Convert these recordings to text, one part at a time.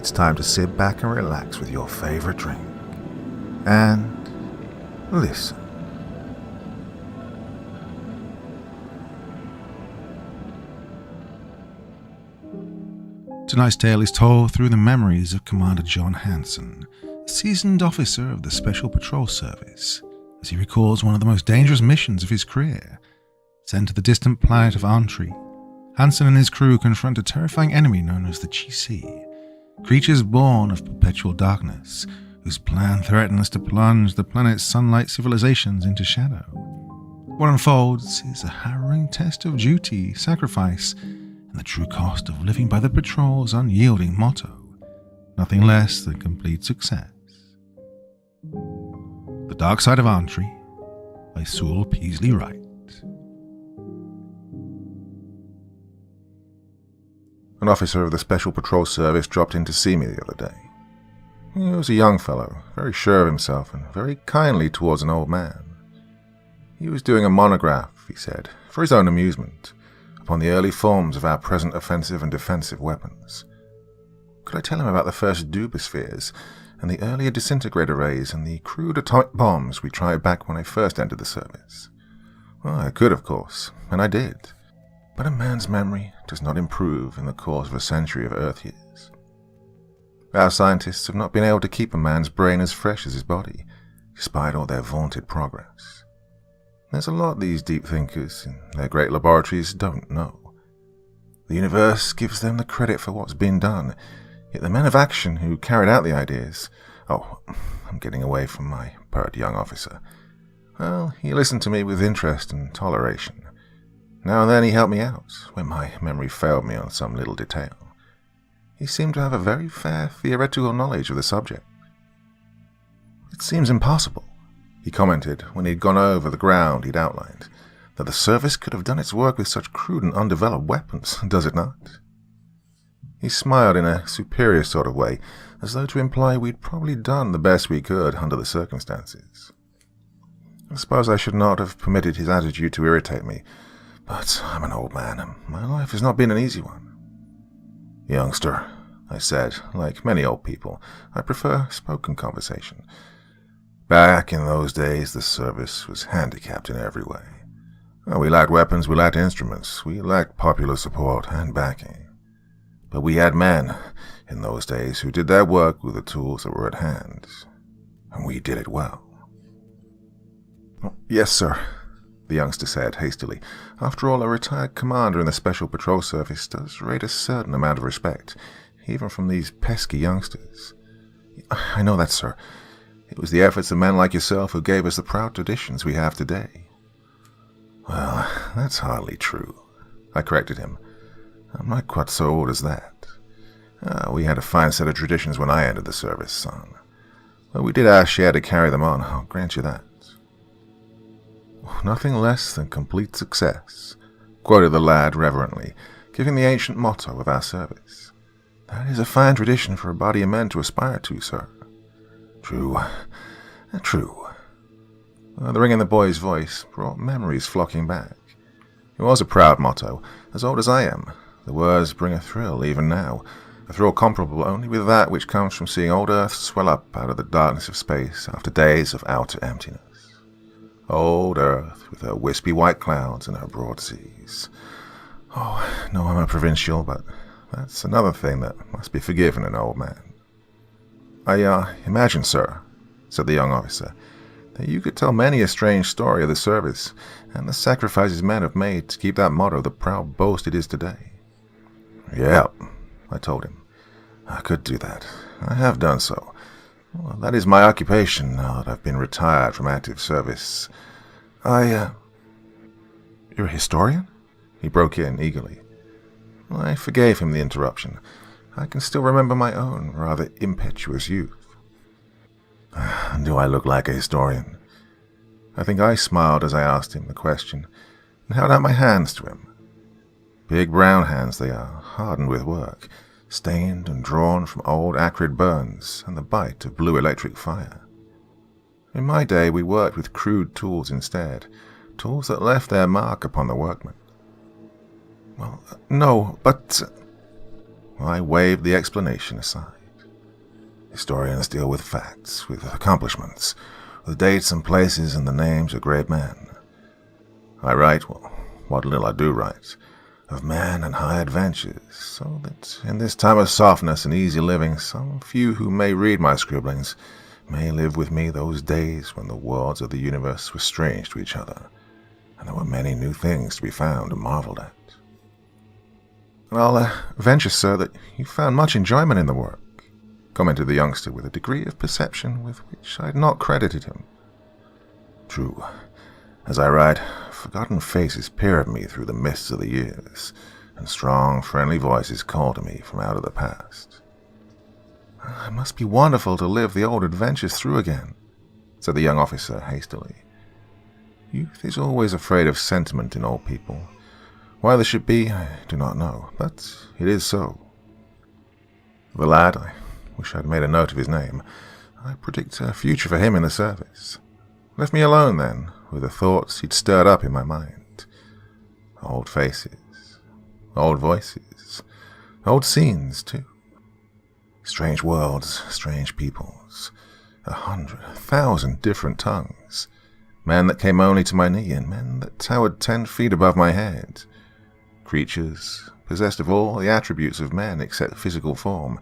it's time to sit back and relax with your favorite drink. And listen. Tonight's tale is told through the memories of Commander John Hanson, a seasoned officer of the Special Patrol Service, as he recalls one of the most dangerous missions of his career. Sent to the distant planet of Antri, Hanson and his crew confront a terrifying enemy known as the Chisee, creatures born of perpetual darkness, whose plan threatens to plunge the planet's sunlight civilizations into shadow. What unfolds is a harrowing test of duty, sacrifice, and the true cost of living by the Patrol's unyielding motto, nothing less than complete success. The Dark Side of Antri by Sewell Peaslee Wright. An officer of the Special Patrol Service dropped in to see me the other day. He was a young fellow, very sure of himself and very kindly towards an old man. He was doing a monograph, he said, for his own amusement, upon the early forms of our present offensive and defensive weapons. Could I tell him about the first dubospheres and the earlier disintegrator rays and the crude atomic bombs we tried back when I first entered the service? Well, I could, of course, and I did. But a man's memory does not improve in the course of a century of Earth years. Our scientists have not been able to keep a man's brain as fresh as his body, despite all their vaunted progress. There's a lot these deep thinkers in their great laboratories don't know. The universe gives them the credit for what's been done, yet the men of action who carried out the ideas— oh, I'm getting away from my pert young officer. Well, he listened to me with interest and toleration. Now and then he helped me out, when my memory failed me on some little detail. He seemed to have a very fair theoretical knowledge of the subject. It seems impossible, he commented when he'd gone over the ground he'd outlined, that the service could have done its work with such crude and undeveloped weapons, does it not? He smiled in a superior sort of way, as though to imply we'd probably done the best we could under the circumstances. I suppose I should not have permitted his attitude to irritate me, but I'm an old man, and my life has not been an easy one. Youngster, I said, like many old people, I prefer spoken conversation. Back in those days, the service was handicapped in every way. Well, we lacked weapons, we lacked instruments, we lacked popular support and backing. But we had men in those days who did their work with the tools that were at hand, and we did it well. Yes, sir, the youngster said hastily. After all, a retired commander in the Special Patrol Service does rate a certain amount of respect, even from these pesky youngsters. I know that, sir. It was the efforts of men like yourself who gave us the proud traditions we have today. Well, that's hardly true, I corrected him. I'm not quite so old as that. We had a fine set of traditions when I entered the service, son. Well, we did our share to carry them on, I'll grant you that. Nothing less than complete success, quoted the lad reverently, giving the ancient motto of our service. That is a fine tradition for a body of men to aspire to, sir. True. The ring in the boy's voice brought memories flocking back. It was a proud motto, as old as I am. The words bring a thrill even now, a thrill comparable only with that which comes from seeing old Earth swell up out of the darkness of space after days of outer emptiness. Old Earth, with her wispy white clouds and her broad seas. Oh, no, I'm a provincial, but that's another thing that must be forgiven an old man. I imagine, sir, said the young officer, that you could tell many a strange story of the service and the sacrifices men have made to keep that motto the proud boast it is today. Yeah, I told him. I could do that. I have done so. Well, that is my occupation now that I've been retired from active service. You're a historian? He broke in eagerly. I forgave him the interruption. I can still remember my own rather impetuous youth. Do I look like a historian? I think I smiled as I asked him the question, and held out my hands to him. Big brown hands they are, hardened with work, stained and drawn from old acrid burns and the bite of blue electric fire. In my day we worked with crude tools instead, tools that left their mark upon the workman. Well, no, but— I waved the explanation aside. Historians deal with facts, with accomplishments, with dates and places and the names of great men. I write, well, what little I do write, of men and high adventures, so that in this time of softness and easy living, some few who may read my scribblings may live with me those days when the worlds of the universe were strange to each other, and there were many new things to be found and marveled at. And I'll venture, sir, that you found much enjoyment in the work, commented the youngster with a degree of perception with which I had not credited him. True. As I write, forgotten faces peer at me through the mists of the years, and strong, friendly voices call to me from out of the past. It must be wonderful to live the old adventures through again, said the young officer hastily. Youth is always afraid of sentiment in old people. Why this should be, I do not know, but it is so. The lad, I wish I'd made a note of his name. I predict a future for him in the service. Left me alone, then, with the thoughts he'd stirred up in my mind. Old faces, old voices, old scenes, too. Strange worlds, strange peoples, 100, 1,000 different tongues. Men that came only to my knee, and men that towered 10 feet above my head. Creatures possessed of all the attributes of men except physical form,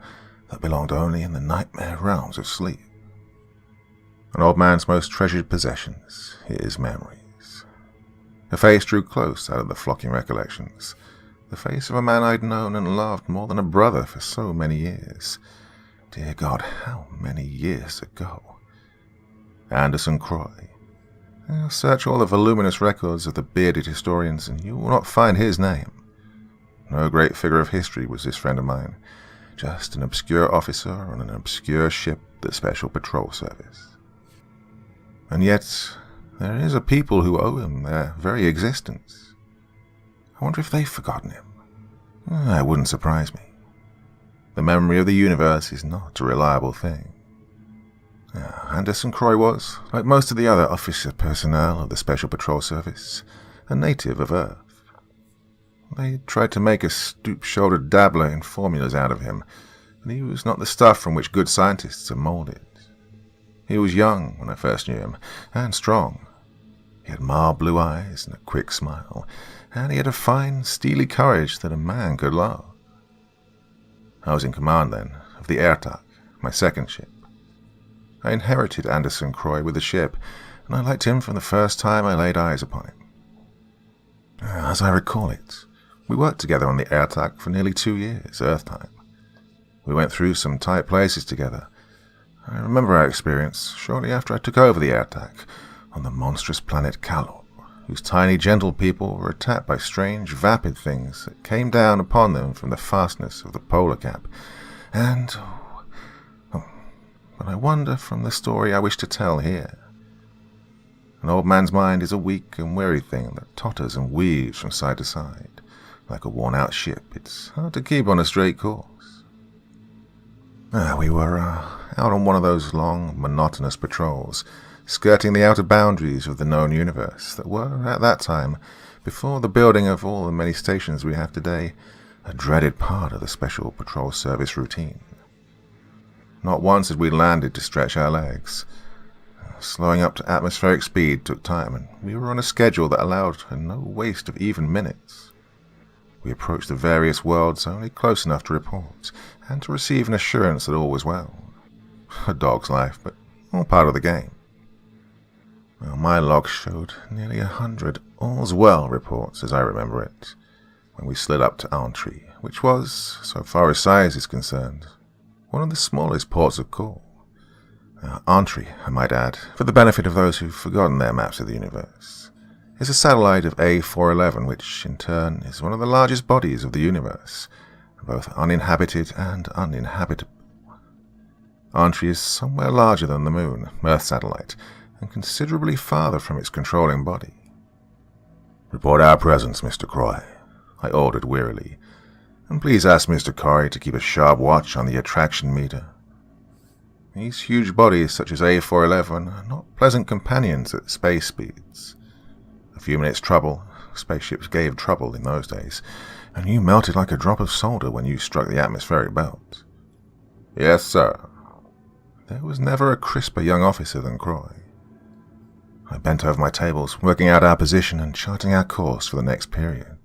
that belonged only in the nightmare realms of sleep. An old man's most treasured possessions, his memories. A face drew close out of the flocking recollections, the face of a man I'd known and loved more than a brother for so many years. Dear God, how many years ago? Anderson Croy. Search all the voluminous records of the bearded historians, and you will not find his name. No great figure of history was this friend of mine, just an obscure officer on an obscure ship, the Special Patrol Service. And yet, there is a people who owe him their very existence. I wonder if they've forgotten him. It wouldn't surprise me. The memory of the universe is not a reliable thing. Anderson Croy was, like most of the other officer personnel of the Special Patrol Service, a native of Earth. They tried to make a stoop-shouldered dabbler in formulas out of him, but he was not the stuff from which good scientists are molded. He was young when I first knew him, and strong. He had mild blue eyes and a quick smile, and he had a fine, steely courage that a man could love. I was in command then, of the Airtak, my second ship. I inherited Anderson Croy with the ship, and I liked him from the first time I laid eyes upon him. As I recall it, we worked together on the Airtak for nearly 2 years, Earth time. We went through some tight places together. I remember our experience shortly after I took over the Airtak on the monstrous planet Kalor, whose tiny, gentle people were attacked by strange, vapid things that came down upon them from the fastness of the polar cap. And, but I wander from the story I wish to tell here. An old man's mind is a weak and weary thing that totters and weaves from side to side. Like a worn-out ship, it's hard to keep on a straight course. We were out on one of those long, monotonous patrols, skirting the outer boundaries of the known universe that were, at that time, before the building of all the many stations we have today, a dreaded part of the Special Patrol Service routine. Not once had we landed to stretch our legs. Slowing up to atmospheric speed took time, and we were on a schedule that allowed for no waste of even minutes. We approached the various worlds only close enough to report, and to receive an assurance that all was well. A dog's life, but all part of the game. Well, my log showed nearly 100 all's well reports, as I remember it, when we slid up to Antri, which was, so far as size is concerned, one of the smallest ports of call. Antri, I might add, for the benefit of those who've forgotten their maps of the universe, is a satellite of A411, which, in turn, is one of the largest bodies of the universe, both uninhabited and uninhabitable. Antri is somewhere larger than the Moon, Earth satellite, and considerably farther from its controlling body. "Report our presence, Mr. Croy," I ordered wearily, "and please ask Mr. Corey to keep a sharp watch on the attraction meter." These huge bodies, such as A411, are not pleasant companions at space speeds. A few minutes' trouble, spaceships gave trouble in those days, and you melted like a drop of solder when you struck the atmospheric belt. "Yes, sir." there was never a crisper young officer than Croy. I bent over my tables, working out our position and charting our course for the next period.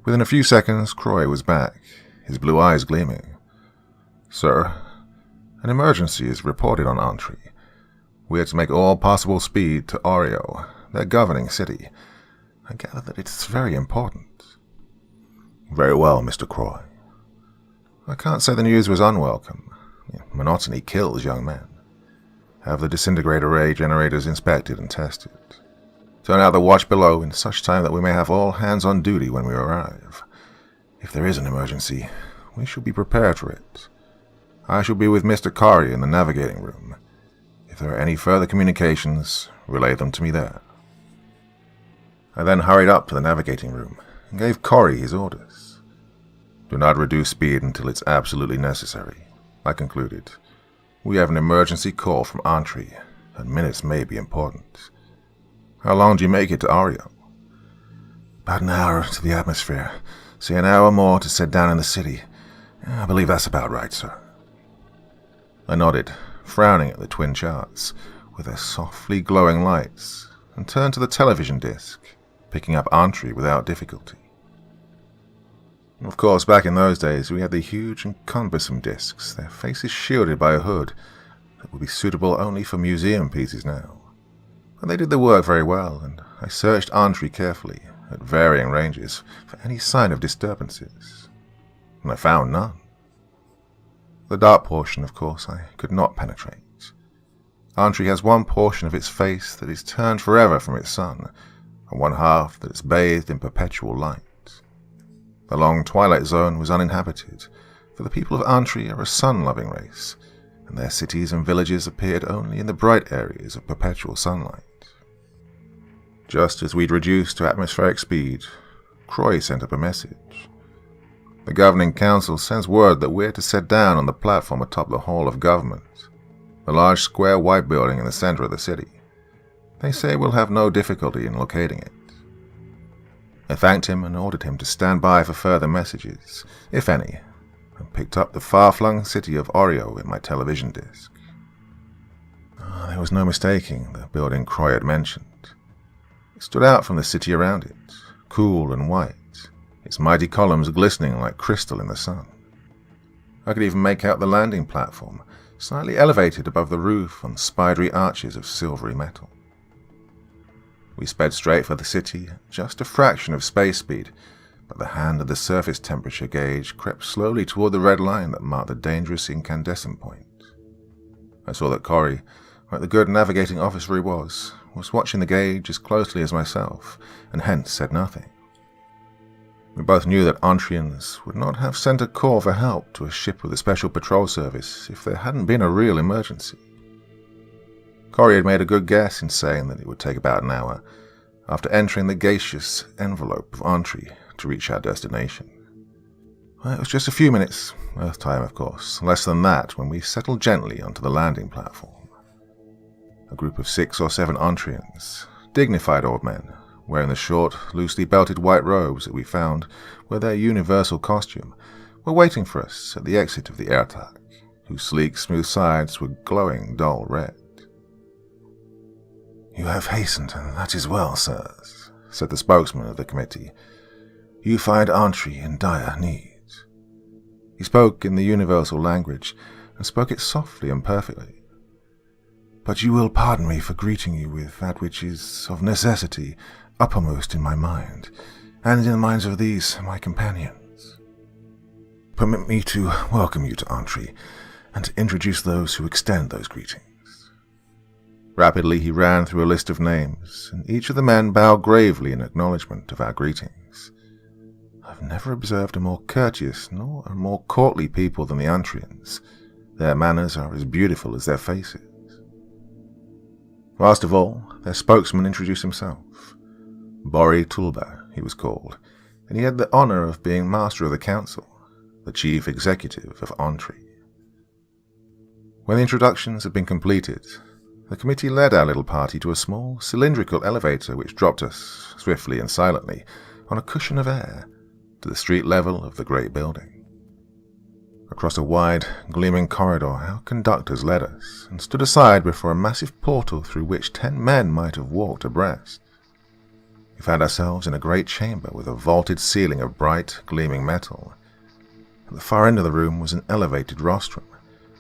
Within a few seconds, Croy was back, his blue eyes gleaming. "Sir, an emergency is reported on Antri. We are to make all possible speed to Oreo, their governing city. I gather that it's very important." "Very well, Mr. Croy. I can't say the news was unwelcome. Monotony kills young men. Have the disintegrator ray generators inspected and tested. Turn out the watch below in such time that we may have all hands on duty when we arrive. If there is an emergency, we shall be prepared for it. I shall be with Mr. Kari in the navigating room. If there are any further communications, relay them to me there." I then hurried up to the navigating room and gave Kari his orders. "Do not reduce speed until it's absolutely necessary," I concluded. "We have an emergency call from Antri, and minutes may be important. How long do you make it to Oreo?" "About an hour to the atmosphere. Say an hour more to set down in the city. I believe that's about right, sir." I nodded, frowning at the twin charts, with their softly glowing lights, and turned to the television disc, picking up Antri without difficulty. Of course, back in those days, we had the huge and cumbersome discs, their faces shielded by a hood that would be suitable only for museum pieces now. But they did the work very well, and I searched Antri carefully, at varying ranges, for any sign of disturbances, and I found none. The dark portion, of course, I could not penetrate. Antri has one portion of its face that is turned forever from its sun, and one half that is bathed in perpetual light. The long twilight zone was uninhabited, for the people of Antri are a sun-loving race, and their cities and villages appeared only in the bright areas of perpetual sunlight. Just as we'd reduced to atmospheric speed, Croy sent up a message. "The Governing Council sends word that we're to set down on the platform atop the Hall of Government, the large square white building in the center of the city. They say we'll have no difficulty in locating it." I thanked him and ordered him to stand by for further messages, if any, and picked up the far-flung city of Oreo in my television disc. There was no mistaking the building Croy had mentioned. It stood out from the city around it, cool and white, its mighty columns glistening like crystal in the sun. I could even make out the landing platform, slightly elevated above the roof on spidery arches of silvery metal. We sped straight for the city, just a fraction of space speed, but the hand of the surface temperature gauge crept slowly toward the red line that marked the dangerous incandescent point. I saw that Corey, like the good navigating officer he was watching the gauge as closely as myself, and hence said nothing. We both knew that Antrians would not have sent a call for help to a ship with a special patrol service if there hadn't been a real emergency. Corey had made a good guess in saying that it would take about an hour, after entering the gaseous envelope of Antri, to reach our destination. It was just a few minutes, Earth time of course, less than that, when we settled gently onto the landing platform. A group of 6 or 7 Antrians, dignified old men, wearing the short, loosely belted white robes that we found were their universal costume, were waiting for us at the exit of the airtag, whose sleek, smooth sides were glowing dull red. "You have hastened, and that is well, sirs," said the spokesman of the committee. "You find Antri in dire need." He spoke in the universal language, and spoke it softly and perfectly. "But you will pardon me for greeting you with that which is, of necessity, uppermost in my mind, and in the minds of these, my companions. Permit me to welcome you to Antri, and to introduce those who extend those greetings." Rapidly he ran through a list of names, and each of the men bowed gravely in acknowledgement of our greetings. I've never observed a more courteous nor a more courtly people than the Antrians. Their manners are as beautiful as their faces. Last of all, their spokesman introduced himself. Bori Tulba, he was called, and he had the honor of being master of the council, the chief executive of Antri. When the introductions had been completed, the committee led our little party to a small, cylindrical elevator which dropped us, swiftly and silently, on a cushion of air, to the street level of the great building. Across a wide, gleaming corridor, our conductors led us, and stood aside before a massive portal through which 10 men might have walked abreast. We found ourselves in a great chamber with a vaulted ceiling of bright, gleaming metal. At the far end of the room was an elevated rostrum,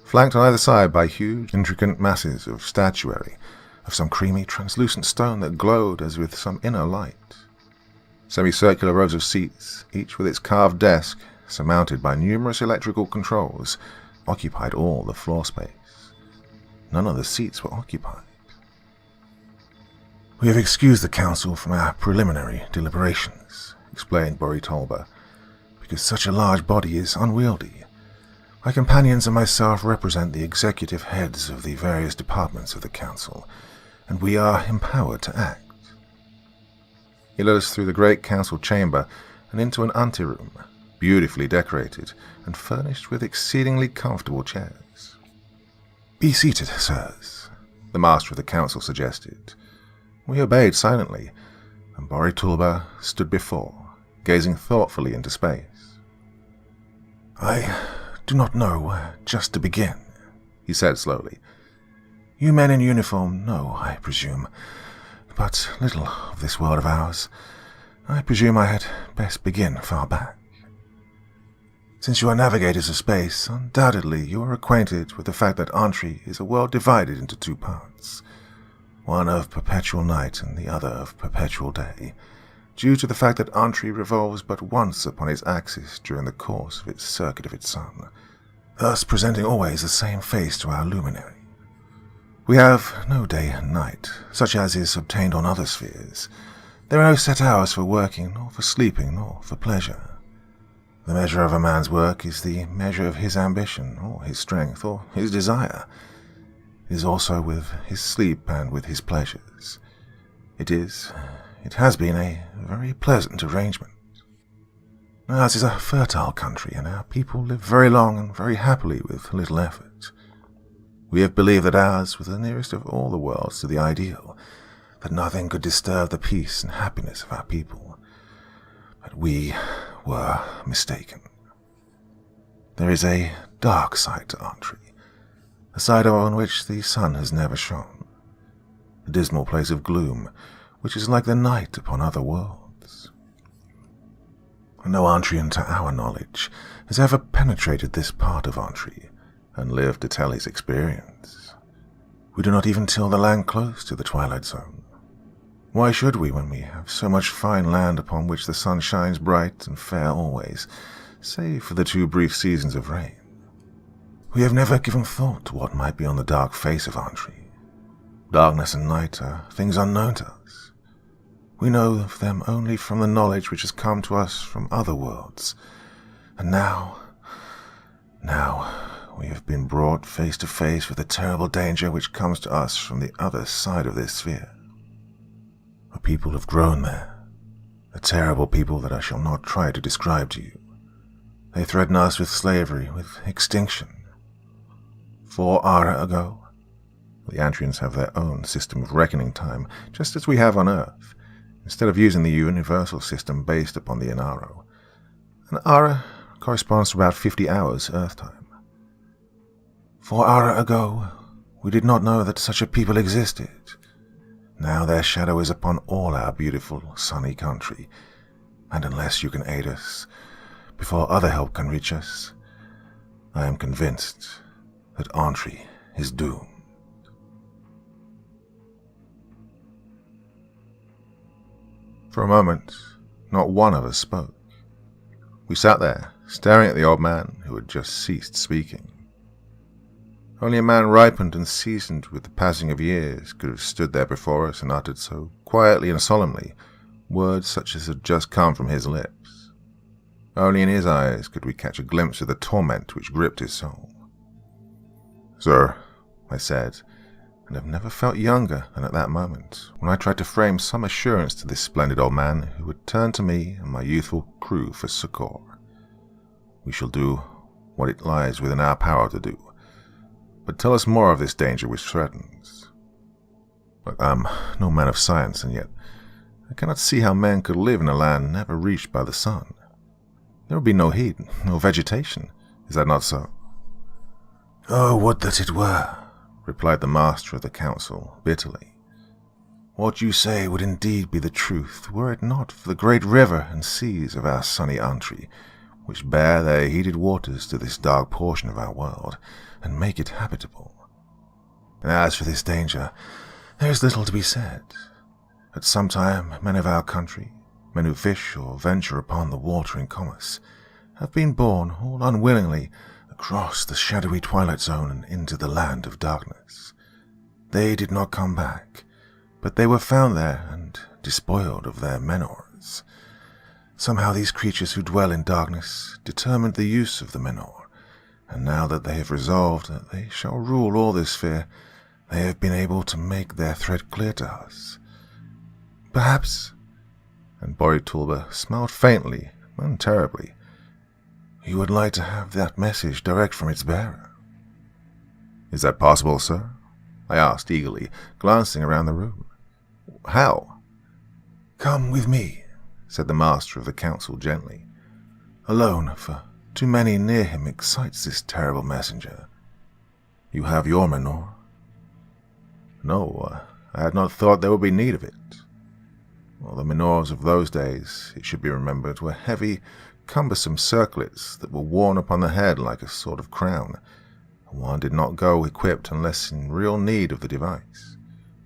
flanked on either side by huge, intricate masses of statuary, of some creamy, translucent stone that glowed as with some inner light. Semicircular rows of seats, each with its carved desk, surmounted by numerous electrical controls, occupied all the floor space. None of the seats were occupied. "We have excused the council from our preliminary deliberations," explained Boritolba, "because such a large body is unwieldy. My companions and myself represent the executive heads of the various departments of the council, and we are empowered to act." He led us through the great council chamber and into an anteroom, beautifully decorated and furnished with exceedingly comfortable chairs. "Be seated, sirs," the master of the council suggested. We obeyed silently, and Boritolba stood before, gazing thoughtfully into space. "I do not know where just to begin," he said slowly. "You men in uniform know, I presume, but little of this world of ours. I presume I had best begin far back. Since you are navigators of space, undoubtedly you are acquainted with the fact that Antri is a world divided into 2 parts, one of perpetual night and the other of perpetual day, due to the fact that Antri revolves but once upon its axis during the course of its circuit of its sun, thus presenting always the same face to our luminary. We have no day and night, such as is obtained on other spheres. There are no set hours for working, nor for sleeping, nor for pleasure. The measure of a man's work is the measure of his ambition, or his strength, or his desire. It is also with his sleep and with his pleasures. It has been a very pleasant arrangement. Ours is a fertile country, and our people live very long and very happily with little effort. We have believed that ours was the nearest of all the worlds to the ideal, that nothing could disturb the peace and happiness of our people. But we were mistaken. There is a dark side to Antri, a side on which the sun has never shone, a dismal place of gloom, which is like the night upon other worlds. No Antrian, to our knowledge, has ever penetrated this part of Antri and lived to tell his experience. We do not even till the land close to the twilight zone. Why should we, when we have so much fine land upon which the sun shines bright and fair always, save for the 2 brief seasons of rain? We have never given thought to what might be on the dark face of Antri. Darkness and night are things unknown to us. We know of them only from the knowledge which has come to us from other worlds. And now we have been brought face to face with the terrible danger which comes to us from the other side of this sphere. A people have grown there, a terrible people that I shall not try to describe to you. They threaten us with slavery, with extinction. 4 Ara ago, the Antrians have their own system of reckoning time, just as we have on Earth, instead of using the universal system based upon the Inaro. An Ara corresponds to about 50 hours Earth time. 4 Ara ago, we did not know that such a people existed. Now their shadow is upon all our beautiful, sunny country, and unless you can aid us, before other help can reach us, I am convinced that Antri is doomed. For a moment, not one of us spoke. We sat there, staring at the old man who had just ceased speaking. Only a man ripened and seasoned with the passing of years could have stood there before us and uttered so quietly and solemnly words such as had just come from his lips. Only in his eyes could we catch a glimpse of the torment which gripped his soul. "Sir," I said, and have never felt younger than at that moment, when I tried to frame some assurance to this splendid old man who would turn to me and my youthful crew for succor. "We shall do what it lies within our power to do. But tell us more of this danger which threatens." Look, I'm no man of science, and yet I cannot see how men could live in a land never reached by the sun. There would be no heat, no vegetation, Is that not so?" "Oh, would that it were," replied the Master of the Council bitterly. "What you say would indeed be the truth, were it not for the great river and seas of our sunny Antri, which bear their heated waters to this dark portion of our world, and make it habitable. And as for this danger, there is little to be said. At some time, men of our country, men who fish or venture upon the water in commerce, have been borne, all unwillingly, across the shadowy twilight zone and into the land of darkness. They did not come back, but they were found there and despoiled of their menors. Somehow these creatures who dwell in darkness determined the use of the menor, and now that they have resolved that they shall rule all this sphere, they have been able to make their threat clear to us. Perhaps," and Boritulba smiled faintly and terribly, "you would like to have that message direct from its bearer." "Is that possible, sir?" I asked eagerly, glancing around the room. "How?" "Come with me," said the Master of the Council gently. "Alone, for too many near him excites this terrible messenger. You have your menor?" "No, I had not thought there would be need of it." Well, the menors of those days, it should be remembered, were heavy, cumbersome circlets that were worn upon the head like a sort of crown, and one did not go equipped unless in real need of the device.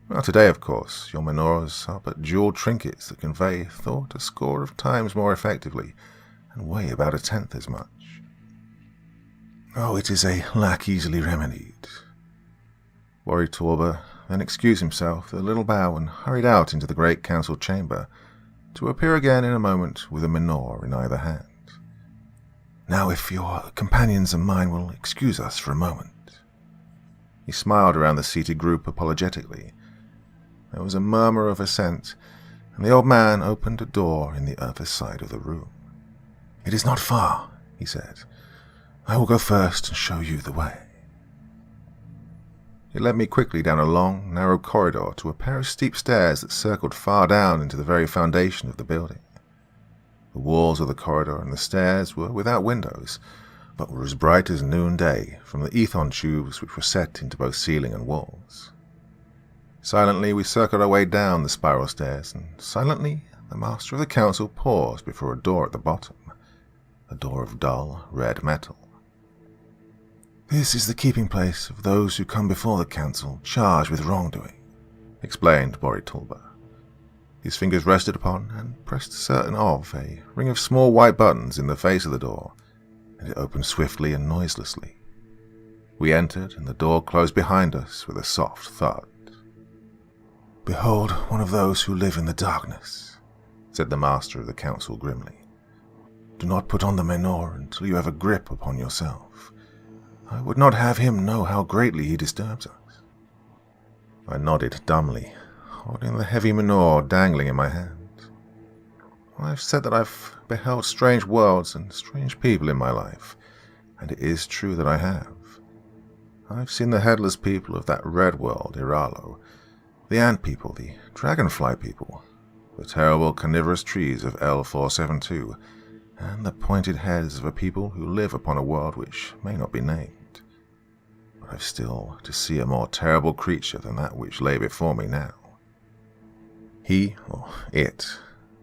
Well, today, of course, your menors are but jeweled trinkets that convey thought a score of times more effectively, and weigh about a tenth as much. "Oh, it is a lack easily remedied." Boritulba then excused himself with a little bow and hurried out into the great council chamber, to appear again in a moment with a menor in either hand. "Now, if your companions and mine will excuse us for a moment." He smiled around the seated group apologetically. There was a murmur of assent, and the old man opened a door in the other side of the room. "It is not far," he said. "I will go first and show you the way." He led me quickly down a long, narrow corridor to a pair of steep stairs that circled far down into the very foundation of the building. The walls of the corridor and the stairs were without windows, but were as bright as noonday from the ethon tubes which were set into both ceiling and walls. Silently we circled our way down the spiral stairs, and silently the Master of the Council paused before a door at the bottom, a door of dull red metal. "This is the keeping place of those who come before the Council charged with wrongdoing," explained Boritulba. His fingers rested upon and pressed certain of a ring of small white buttons in the face of the door, and it opened swiftly and noiselessly. We entered, and the door closed behind us with a soft thud. "Behold one of those who live in the darkness," said the Master of the Council grimly. "Do not put on the menor until you have a grip upon yourself. I would not have him know how greatly he disturbs us." I nodded dumbly, holding the heavy menor dangling in my hand. I've said that I've beheld strange worlds and strange people in my life, and it is true that I have. I've seen the headless people of that red world, Iralo, the ant people, the dragonfly people, the terrible carnivorous trees of L472, and the pointed heads of a people who live upon a world which may not be named. But I've still to see a more terrible creature than that which lay before me now. He, or it,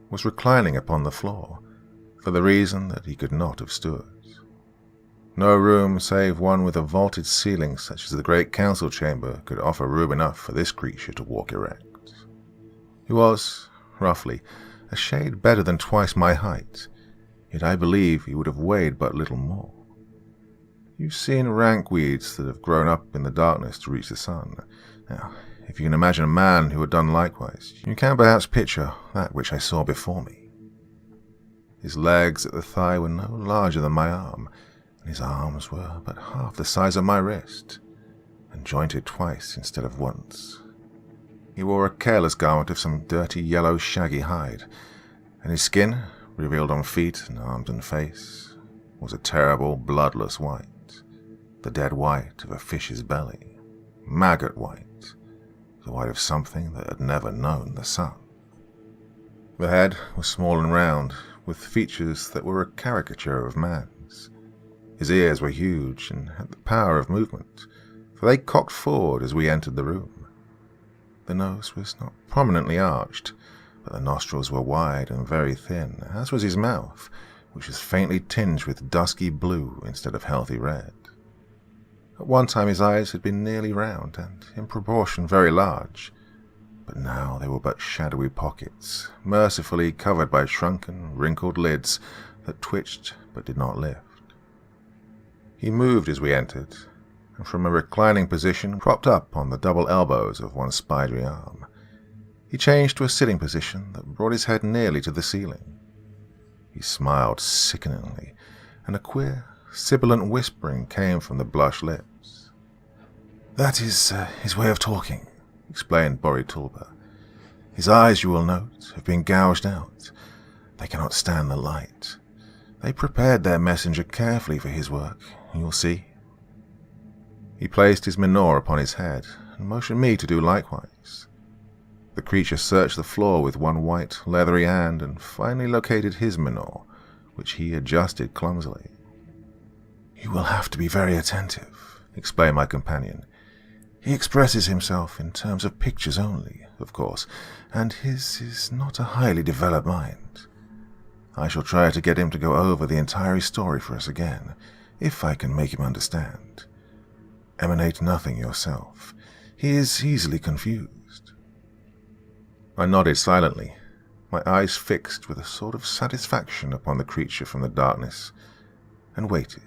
was reclining upon the floor, for the reason that he could not have stood. No room save one with a vaulted ceiling such as the great council chamber could offer room enough for this creature to walk erect. He was, roughly, a shade better than twice my height, yet I believe he would have weighed but little more. You've seen rank weeds that have grown up in the darkness to reach the sun. Now, if you can imagine a man who had done likewise, you can perhaps picture that which I saw before me. His legs at the thigh were no larger than my arm, and his arms were but half the size of my wrist, and jointed twice instead of once. He wore a careless garment of some dirty yellow shaggy hide, and his skin, revealed on feet and arms and face, was a terrible bloodless white, the dead white of a fish's belly, maggot white, the white of something that had never known the sun. The head was small and round, with features that were a caricature of man's. His ears were huge and had the power of movement, for they cocked forward as we entered the room. The nose was not prominently arched, but the nostrils were wide and very thin, as was his mouth, which was faintly tinged with dusky blue instead of healthy red. At one time his eyes had been nearly round and, in proportion, very large, but now they were but shadowy pockets, mercifully covered by shrunken, wrinkled lids that twitched but did not lift. He moved as we entered, and from a reclining position propped up on the double elbows of one spidery arm, he changed to a sitting position that brought his head nearly to the ceiling. He smiled sickeningly, and a queer, sibilant whispering came from the blushed lips. "That is his way of talking," explained Boritulba. "His eyes, you will note, have been gouged out. They cannot stand the light. They prepared their messenger carefully for his work, you'll see." He placed his menore upon his head and motioned me to do likewise. The creature searched the floor with one white, leathery hand and finally located his menore, which he adjusted clumsily. "You will have to be very attentive," explained my companion. "He expresses himself in terms of pictures only, of course, and his is not a highly developed mind. I shall try to get him to go over the entire story for us again, if I can make him understand. Emanate nothing yourself. He is easily confused." I nodded silently, my eyes fixed with a sort of satisfaction upon the creature from the darkness, and waited.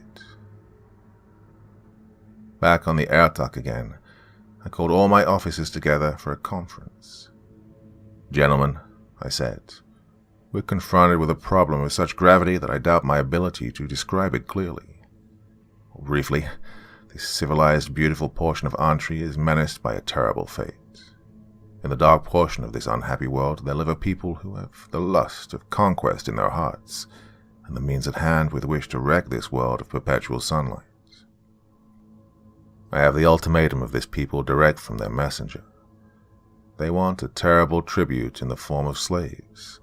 Back on the airtuck again, I called all my officers together for a conference. "Gentlemen," I said, "we're confronted with a problem of such gravity that I doubt my ability to describe it clearly. Briefly, this civilized, beautiful portion of Antri is menaced by a terrible fate. In the dark portion of this unhappy world there live a people who have the lust of conquest in their hearts, and the means at hand with which to wreck this world of perpetual sunlight. I have the ultimatum of this people direct from their messenger. They want a terrible tribute in the form of slaves.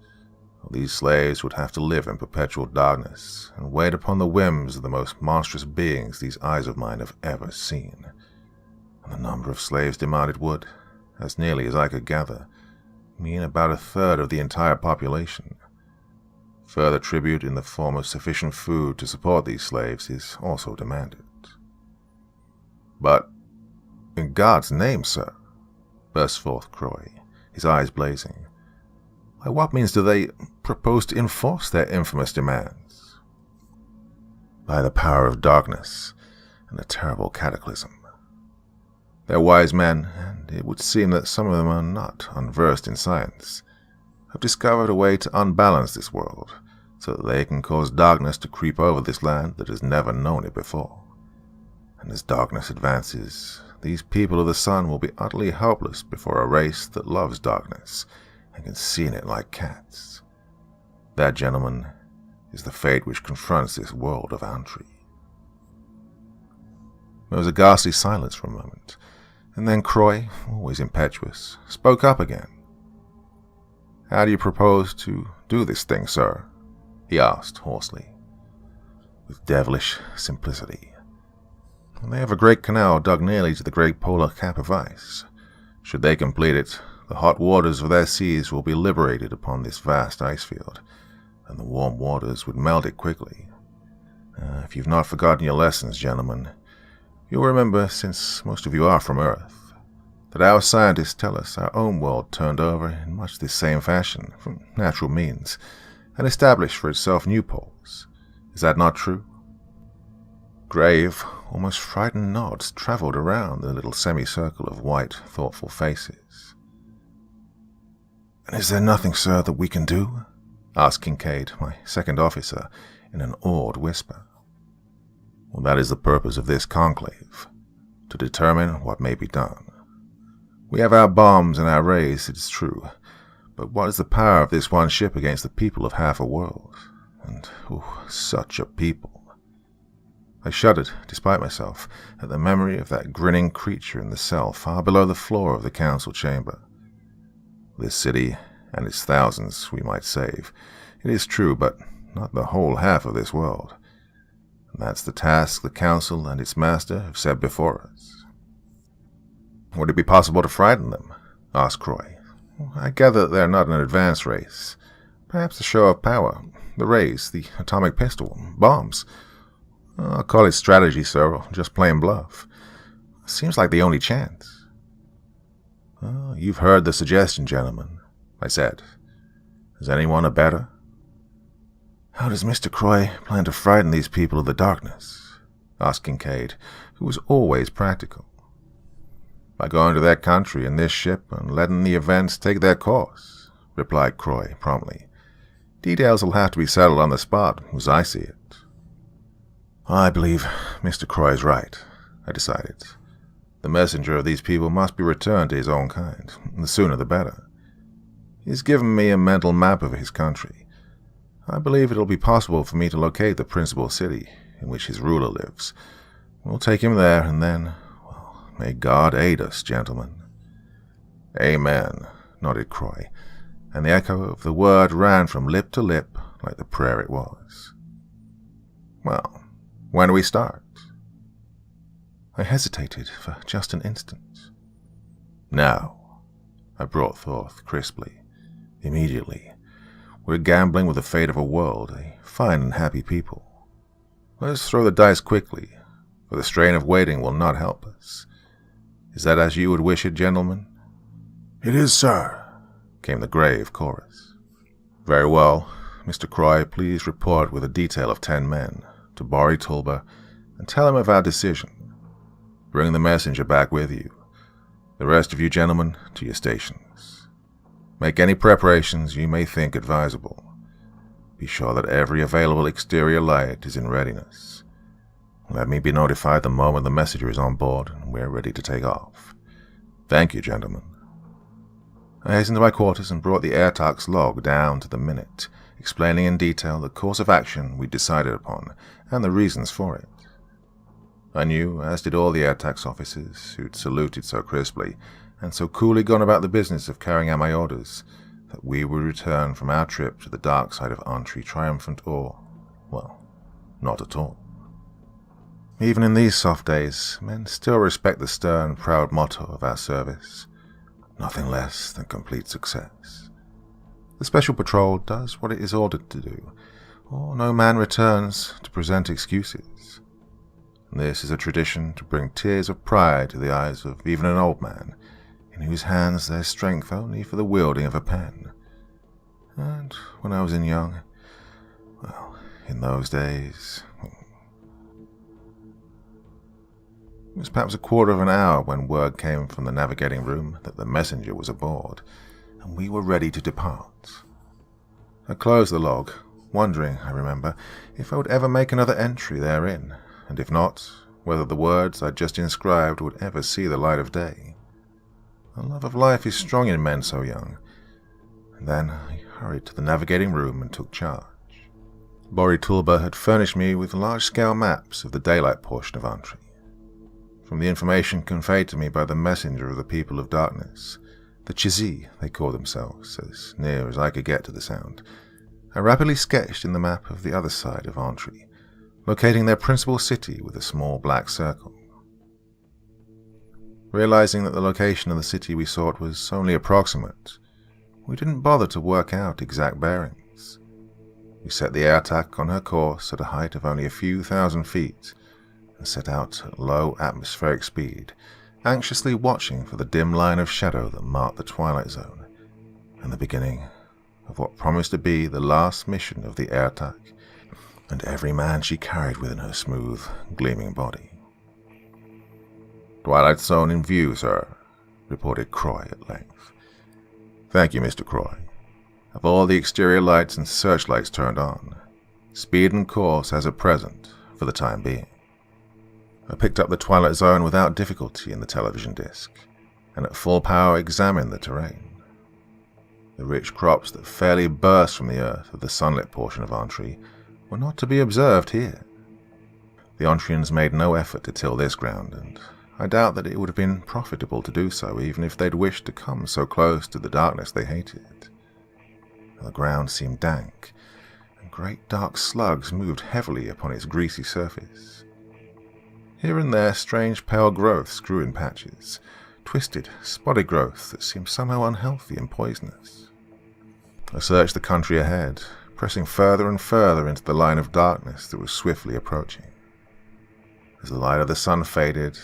These slaves would have to live in perpetual darkness and wait upon the whims of the most monstrous beings these eyes of mine have ever seen. And the number of slaves demanded would, as nearly as I could gather, mean about a third of the entire population. Further tribute in the form of sufficient food to support these slaves is also demanded." "But, in God's name, sir," burst forth Croy, his eyes blazing, "by what means do they propose to enforce their infamous demands?" "By the power of darkness and a terrible cataclysm. They're wise men, and it would seem that some of them are not unversed in science, have discovered a way to unbalance this world, so that they can cause darkness to creep over this land that has never known it before. And as darkness advances, these people of the sun will be utterly helpless before a race that loves darkness and can see in it like cats. That, gentlemen, is the fate which confronts this world of Antri." There was a ghastly silence for a moment, and then Croy, always impetuous, spoke up again. "How do you propose to do this thing, sir?" he asked hoarsely. "With devilish simplicity. They have a great canal dug nearly to the great polar cap of ice. Should they complete it, the hot waters of their seas will be liberated upon this vast ice field, and the warm waters would melt it quickly. If you've not forgotten your lessons, gentlemen, you'll remember, since most of you are from Earth, that our scientists tell us our own world turned over in much the same fashion, from natural means, and established for itself new poles. Is that not true?" Grave, almost frightened nods traveled around the little semicircle of white, thoughtful faces. "And is there nothing, sir, that we can do?" asked Kincaid, my second officer, in an awed whisper. "Well, that is the purpose of this conclave, to determine what may be done. We have our bombs and our rays, it is true, but what is the power of this one ship against the people of half a world? And, such a people!" I shuddered, despite myself, at the memory of that grinning creature in the cell far below the floor of the council chamber. This city, and its thousands, we might save, it is true, but not the whole half of this world. That's the task the Council and its master have set before us. Would it be possible to frighten them? Asked Croy. I gather that they're not an advanced race. Perhaps a show of power. The rays, the atomic pistol, bombs. I'll call it strategy, sir, or just plain bluff. Seems like the only chance. You've heard the suggestion, gentlemen, I said. Is anyone a better? How does Mr. Croy plan to frighten these people of the darkness? Asked Kincaid, who was always practical. By going to their country in this ship and letting the events take their course, replied Croy promptly. Details will have to be settled on the spot, as I see it. I believe Mr. Croy is right, I decided. The messenger of these people must be returned to his own kind, the sooner the better. He's given me a mental map of his country. I believe it'll be possible for me to locate the principal city in which his ruler lives. We'll take him there, and then, well, may God aid us, gentlemen. Amen, nodded Croy, and the echo of the word ran from lip to lip like the prayer it was. Well, when do we start? I hesitated for just an instant. Now, I brought forth crisply, immediately. We're gambling with the fate of a world, a fine and happy people. Let's throw the dice quickly, for the strain of waiting will not help us. Is that as you would wish it, gentlemen? It is, sir, came the grave chorus. Very well. Mr. Croy, please report with a detail of 10 men to Bori Tulba and tell him of our decision. Bring the messenger back with you. The rest of you gentlemen to your stations. Make any preparations you may think advisable. Be sure that every available exterior light is in readiness. Let me be notified the moment the messenger is on board and we're ready to take off. Thank you, gentlemen. I hastened to my quarters and brought the Airtox log down to the minute, explaining in detail the course of action we'd decided upon and the reasons for it. I knew, as did all the Airtox officers who'd saluted so crisply and so coolly gone about the business of carrying out my orders, that we would return from our trip to the dark side of Antri triumphant or, well, not at all. Even in these soft days, men still respect the stern, proud motto of our service. Nothing less than complete success. The Special Patrol does what it is ordered to do, or no man returns to present excuses. This is a tradition to bring tears of pride to the eyes of even an old man, in whose hands there's strength only for the wielding of a pen. And when I was young, well, in those days... It was perhaps a quarter of an hour when word came from the navigating room that the messenger was aboard, and we were ready to depart. I closed the log, wondering, I remember, if I would ever make another entry therein, and if not, whether the words I'd just inscribed would ever see the light of day. The love of life is strong in men so young, and then I hurried to the navigating room and took charge. Bori Tulba had furnished me with large-scale maps of the daylight portion of Antri. From the information conveyed to me by the messenger of the people of darkness, the Chisee they call themselves, as near as I could get to the sound, I rapidly sketched in the map of the other side of Antri, locating their principal city with a small black circle. Realizing that the location of the city we sought was only approximate, we didn't bother to work out exact bearings. We set the Airtox on her course at a height of only a few thousand feet, and set out at low atmospheric speed, anxiously watching for the dim line of shadow that marked the twilight zone, and the beginning of what promised to be the last mission of the Airtox, and every man she carried within her smooth, gleaming body. "Twilight zone in view, sir," reported Croy at length. "Thank you, Mr. Croy. Have all the exterior lights and searchlights turned on. Speed and course as at present, for the time being." I picked up the twilight zone without difficulty in the television disc, and at full power examined the terrain. The rich crops that fairly burst from the earth of the sunlit portion of Antri were not to be observed here. The Antrians made no effort to till this ground, and I doubt that it would have been profitable to do so even if they'd wished to come so close to the darkness they hated. The ground seemed dank, and great dark slugs moved heavily upon its greasy surface. Here and there strange pale growths grew in patches, twisted, spotted growths that seemed somehow unhealthy and poisonous. I searched the country ahead, pressing further and further into the line of darkness that was swiftly approaching. As the light of the sun faded,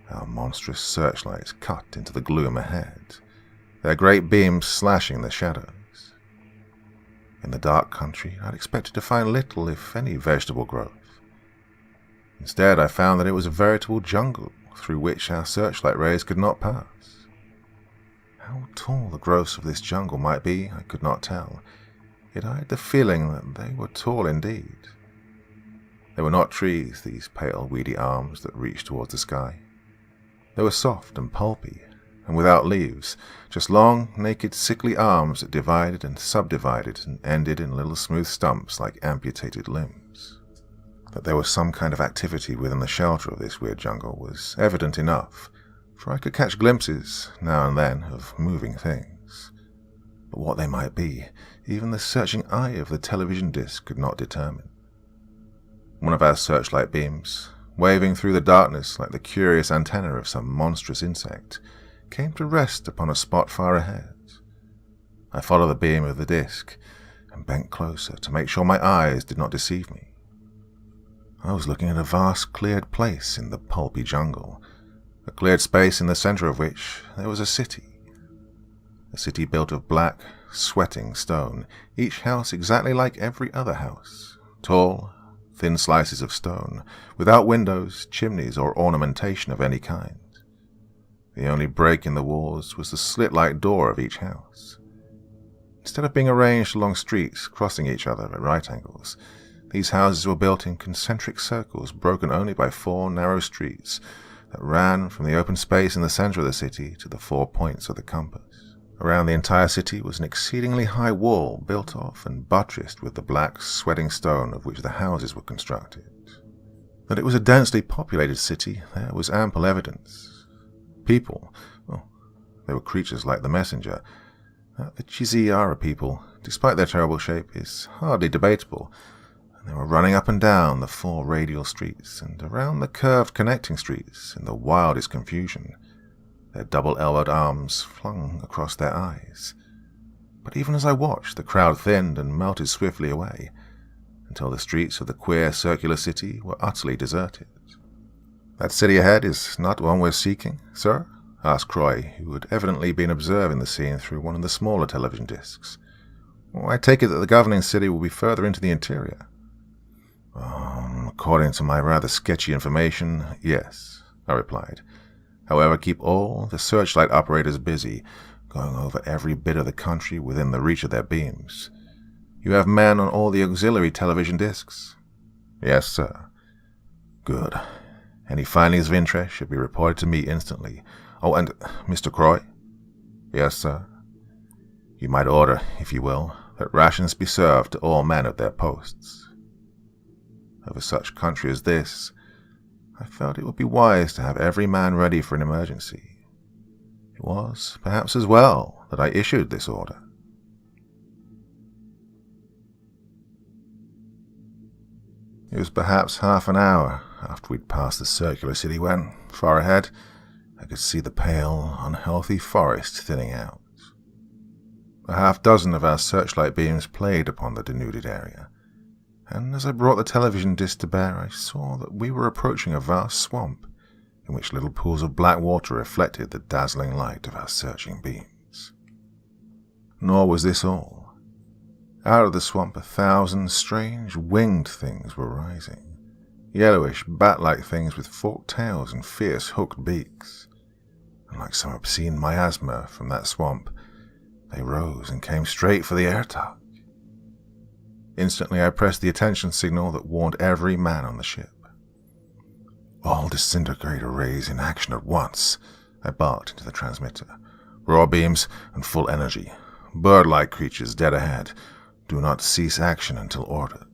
our monstrous searchlights cut into the gloom ahead, their great beams slashing the shadows. In the dark country, I'd expected to find little, if any, vegetable growth. Instead, I found that it was a veritable jungle through which our searchlight rays could not pass. How tall the growths of this jungle might be, I could not tell, yet I had the feeling that they were tall indeed. They were not trees, these pale, weedy arms that reached towards the sky. They were soft and pulpy, and without leaves, just long, naked, sickly arms that divided and subdivided and ended in little smooth stumps like amputated limbs. That there was some kind of activity within the shelter of this weird jungle was evident enough, for I could catch glimpses, now and then, of moving things. But what they might be, even the searching eye of the television disc could not determine. One of our searchlight beams, waving through the darkness like the curious antenna of some monstrous insect, came to rest upon a spot far ahead. I followed the beam of the disc and bent closer to make sure my eyes did not deceive me. I was looking at a vast cleared place in the pulpy jungle, a cleared space in the center of which there was a city. A city built of black, sweating stone, each house exactly like every other house, tall, thin slices of stone, without windows, chimneys, or ornamentation of any kind. The only break in the walls was the slit-like door of each house. Instead of being arranged along streets crossing each other at right angles, these houses were built in concentric circles broken only by 4 narrow streets that ran from the open space in the center of the city to the 4 points of the compass. Around the entire city was an exceedingly high wall built of and buttressed with the black, sweating stone of which the houses were constructed. That it was a densely populated city, there was ample evidence. People, well, they were creatures like the messenger. That the Chisee are a people, despite their terrible shape, is hardly debatable, and they were running up and down the 4 radial streets and around the curved connecting streets in the wildest confusion, their double-elbowed arms flung across their eyes. But even as I watched, the crowd thinned and melted swiftly away, until the streets of the queer circular city were utterly deserted. "That city ahead is not the one we're seeking, sir?" asked Croy, who had evidently been observing the scene through one of the smaller television discs. "I take it that the governing city will be further into the interior." According to my rather sketchy information, yes," I replied. "However, keep all the searchlight operators busy, going over every bit of the country within the reach of their beams. You have men on all the auxiliary television discs?" "Yes, sir." "Good. Any findings of interest should be reported to me instantly. Oh, and Mr. Croy?" "Yes, sir." "You might order, if you will, that rations be served to all men at their posts. Over such country as this, I felt it would be wise to have every man ready for an emergency. It was, perhaps as well, that I issued this order." It was perhaps half an hour after we'd passed the circular city when, far ahead, I could see the pale, unhealthy forest thinning out. A half-dozen of our searchlight beams played upon the denuded area, and as I brought the television disc to bear, I saw that we were approaching a vast swamp, in which little pools of black water reflected the dazzling light of our searching beams. Nor was this all. Out of the swamp 1,000 strange, winged things were rising, yellowish, bat-like things with forked tails and fierce, hooked beaks. And like some obscene miasma from that swamp, they rose and came straight for the airtuck. Instantly I pressed the attention signal that warned every man on the ship. "All disintegrator rays in action at once," I barked into the transmitter. "Raw beams and full energy. Bird-like creatures dead ahead. Do not cease action until ordered."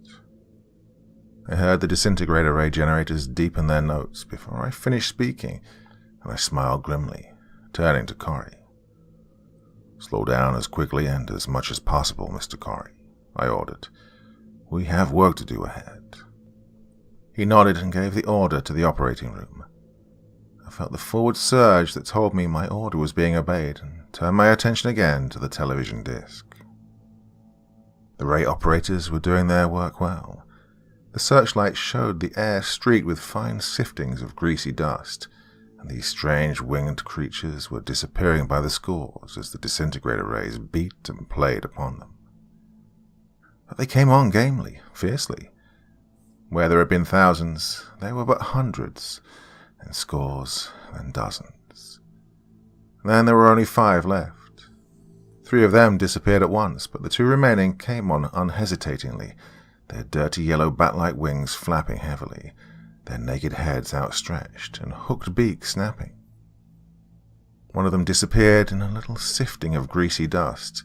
I heard the disintegrator ray generators deepen their notes before I finished speaking, and I smiled grimly, turning to Corey. "Slow down as quickly and as much as possible, Mr. Corey," I ordered. We have work to do ahead." He nodded and gave the order to the operating room. I felt the forward surge that told me my order was being obeyed and turned my attention again to the television disc. The ray operators were doing their work well. The searchlight showed the air streaked with fine siftings of greasy dust, and these strange winged creatures were disappearing by the scores as the disintegrator rays beat and played upon them. But they came on gamely, fiercely. Where there had been thousands, there were but hundreds, then scores, then dozens. Then there were only 5 left. 3 of them disappeared at once, but the 2 remaining came on unhesitatingly, their dirty yellow bat-like wings flapping heavily, their naked heads outstretched and hooked beaks snapping. One of them disappeared in a little sifting of greasy dust,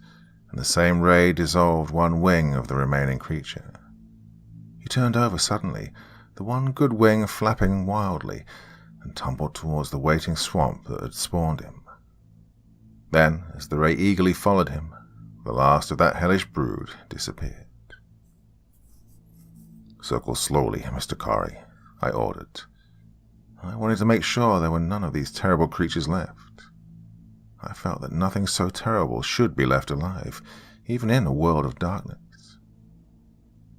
and the same ray dissolved one wing of the remaining creature. He turned over suddenly, the one good wing flapping wildly, and tumbled towards the waiting swamp that had spawned him. Then, as the ray eagerly followed him, the last of that hellish brood disappeared. "Circle slowly, Mr. Corey," I ordered. I wanted to make sure there were none of these terrible creatures left. I felt that nothing so terrible should be left alive, even in a world of darkness.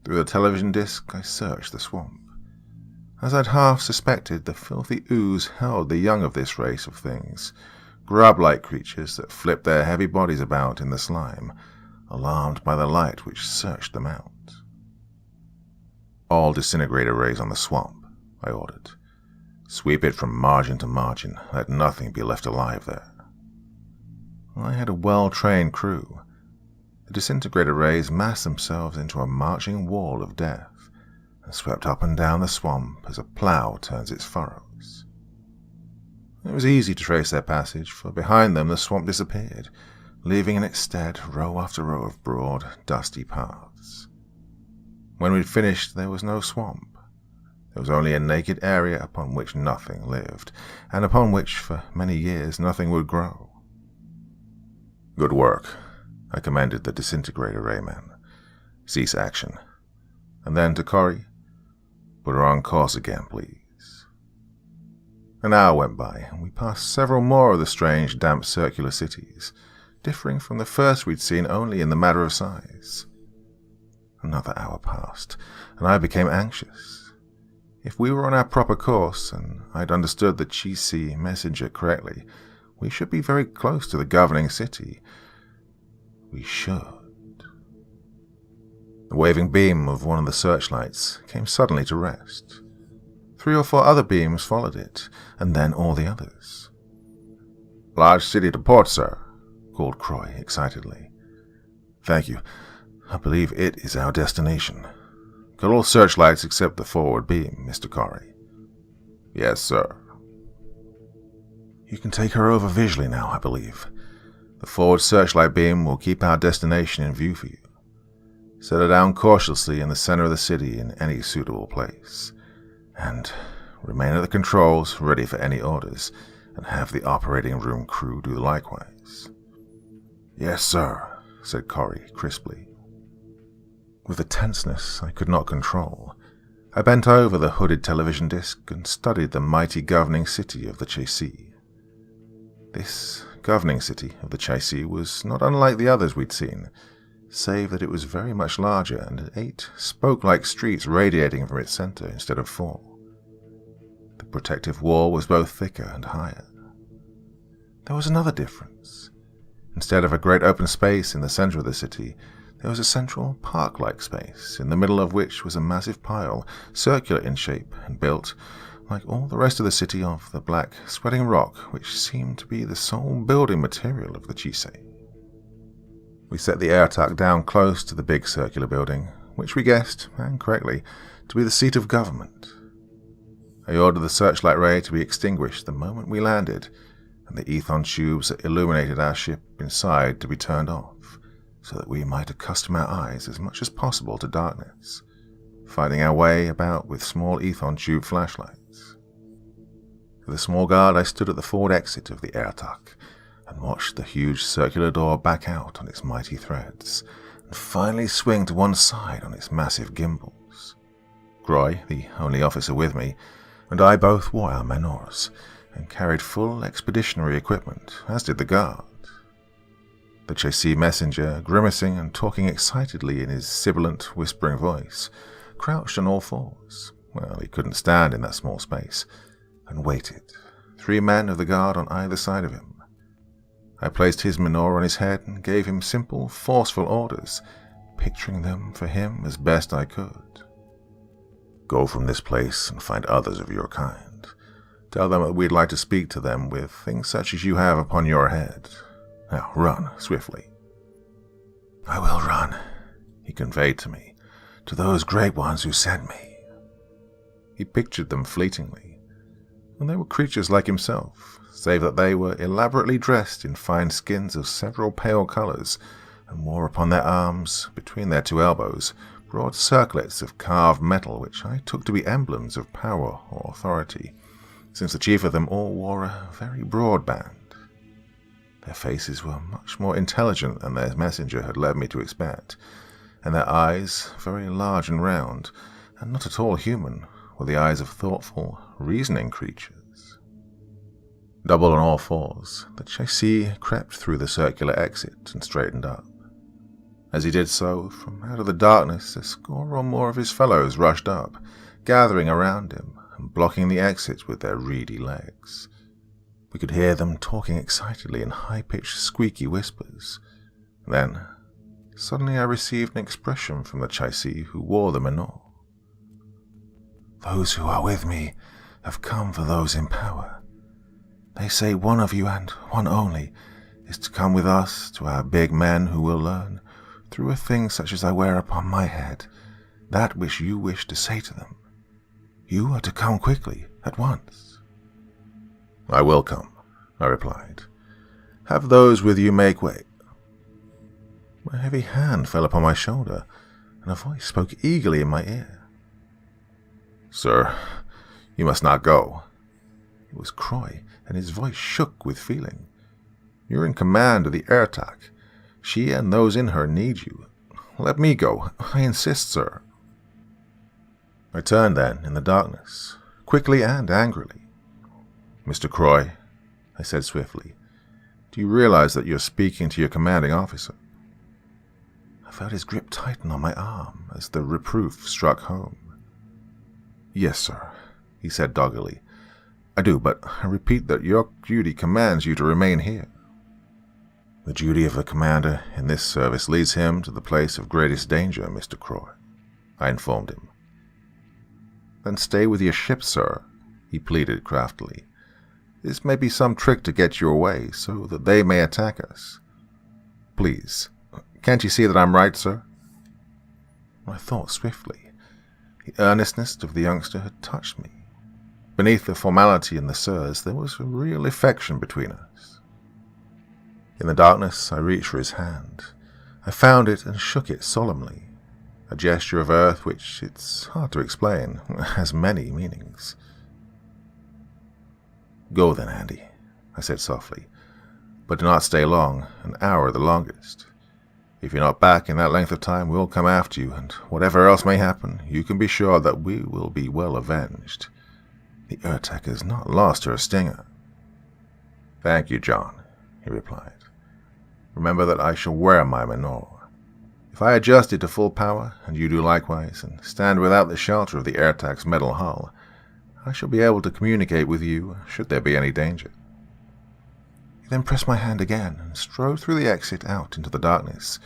Through the television disc, I searched the swamp. As I'd half suspected, the filthy ooze held the young of this race of things, grub-like creatures that flipped their heavy bodies about in the slime, alarmed by the light which searched them out. "All disintegrator rays on the swamp," I ordered. "Sweep it from margin to margin, let nothing be left alive there." I had a well-trained crew. The disintegrator rays massed themselves into a marching wall of death, and swept up and down the swamp as a plough turns its furrows. It was easy to trace their passage, for behind them the swamp disappeared, leaving in its stead row after row of broad, dusty paths. When we'd finished, there was no swamp. There was only a naked area upon which nothing lived, and upon which, for many years, nothing would grow. "Good work," I commended the disintegrator rayman. "Cease action." And then to Corey, "Put her on course again, please." An hour went by, and we passed several more of the strange, damp circular cities, differing from the first we'd seen only in the matter of size. Another hour passed, and I became anxious. If we were on our proper course, and I'd understood the Chisee messenger correctly, we should be very close to the governing city. We should. The waving beam of one of the searchlights came suddenly to rest. 3 or 4 other beams followed it, and then all the others. "Large city to port, sir," called Croy excitedly. "Thank you. I believe it is our destination. Got all searchlights except the forward beam, Mr. Corey." "Yes, sir." "You can take her over visually now, I believe. The forward searchlight beam will keep our destination in view for you. Set her down cautiously in the center of the city in any suitable place. And remain at the controls, ready for any orders, and have the operating room crew do likewise." "Yes, sir," said Corey crisply. With a tenseness I could not control, I bent over the hooded television disc and studied the mighty governing city of the Chisee. This governing city of the Chisee was not unlike the others we'd seen, save that it was very much larger and had 8 spoke-like streets radiating from its center instead of 4. The protective wall was both thicker and higher. There was another difference. Instead of a great open space in the center of the city, there was a central park-like space, in the middle of which was a massive pile, circular in shape and built, like all the rest of the city, of the black, sweating rock which seemed to be the sole building material of the Chisee. We set the airtuck down close to the big circular building, which we guessed, and correctly, to be the seat of government. I ordered the searchlight ray to be extinguished the moment we landed, and the ethon tubes that illuminated our ship inside to be turned off, so that we might accustom our eyes as much as possible to darkness, finding our way about with small ethon tube flashlights. With a small guard, I stood at the forward exit of the airtuck and watched the huge circular door back out on its mighty threads, and finally swing to one side on its massive gimbals. Croy, the only officer with me, and I both wore our menors, and carried full expeditionary equipment, as did the guard. The Chisee messenger, grimacing and talking excitedly in his sibilant, whispering voice, crouched on all fours. Well, he couldn't stand in that small space, and waited, 3 men of the guard on either side of him. I placed his menore on his head and gave him simple, forceful orders, picturing them for him as best I could. Go from this place and find others of your kind. Tell them that we'd like to speak to them with things such as you have upon your head. Now run, swiftly. I will run, he conveyed to me, to those great ones who sent me. He pictured them fleetingly, and they were creatures like himself, save that they were elaborately dressed in fine skins of several pale colors, and wore upon their arms, between their 2 elbows, broad circlets of carved metal which I took to be emblems of power or authority, since the chief of them all wore a very broad band. Their faces were much more intelligent than their messenger had led me to expect, and their eyes, very large and round, and not at all human, were the eyes of thoughtful, reasoning creatures. Double on all fours, the Chisee crept through the circular exit and straightened up. As he did so, from out of the darkness, a score or more of his fellows rushed up, gathering around him and blocking the exit with their reedy legs. We could hear them talking excitedly in high-pitched, squeaky whispers. Then, suddenly I received an expression from the Chisee who wore the menore. Those who are with me have come for those in power. They say one of you, and one only, is to come with us to our big men who will learn, through a thing such as I wear upon my head, that which you wish to say to them. You are to come quickly, at once. I will come, I replied. Have those with you make way. A heavy hand fell upon my shoulder, and a voice spoke eagerly in my ear. Sir, you must not go. It was Croy, and his voice shook with feeling. You're in command of the air attack. She and those in her need you. Let me go. I insist, sir. I turned then, in the darkness, quickly and angrily. Mr. Croy, I said swiftly, do you realize that you're speaking to your commanding officer? I felt his grip tighten on my arm as the reproof struck home. Yes, sir, he said doggedly. I do, but I repeat that your duty commands you to remain here. The duty of a commander in this service leads him to the place of greatest danger, Mr. Croy, I informed him. Then stay with your ship, sir, he pleaded craftily. This may be some trick to get you away, so that they may attack us. Please, can't you see that I'm right, sir? I thought swiftly. The earnestness of the youngster had touched me. Beneath the formality and the sirs, there was a real affection between us. In the darkness, I reached for his hand. I found it and shook it solemnly, a gesture of earth which, it's hard to explain, has many meanings. Go then, Andy, I said softly, but do not stay long, an hour the longest. If you're not back in that length of time, we'll come after you, and whatever else may happen, you can be sure that we will be well avenged. The Urtek has not lost her stinger. Thank you, John, he replied. Remember that I shall wear my menore. If I adjust it to full power, and you do likewise, and stand without the shelter of the Airtax's metal hull, I shall be able to communicate with you should there be any danger. He then pressed my hand again and strode through the exit out into the darkness,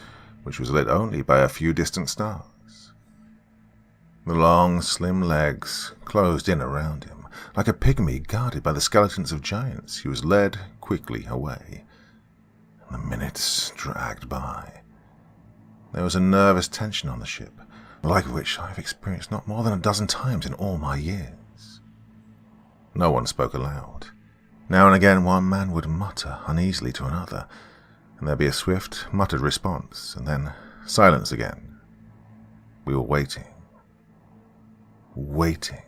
which was lit only by a few distant stars. The long, slim legs closed in around him. Like a pygmy guarded by the skeletons of giants, he was led quickly away. And the minutes dragged by. There was a nervous tension on the ship, the like of which I have experienced not more than a dozen times in all my years. No one spoke aloud. Now and again one man would mutter uneasily to another, and there'd be a swift, muttered response, and then silence again. We were waiting. Waiting.